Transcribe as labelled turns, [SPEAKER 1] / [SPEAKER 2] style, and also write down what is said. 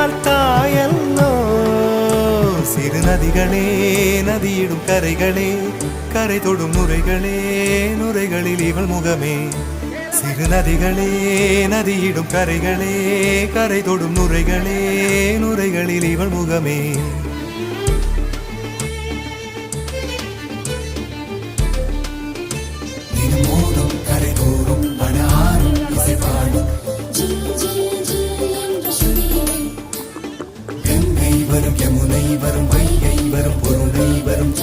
[SPEAKER 1] பார்த்தாயல்லோ சிறு நதிகளே நதியிடும் கரைகளே கரை தொடும் நுரைகளே நுரைகளில் இவள் முகமே சிறு நதிகளே நதியிடும் கரைகளே கரை தொடும் நுரைகளே நுரைகளில் இவள் முகமே தினமோதும் கரை தோறும் மனாரும் இசை பாடும் கங்கை வரும் யமுனை வரும் வைகை வரும் பொருணை வரும்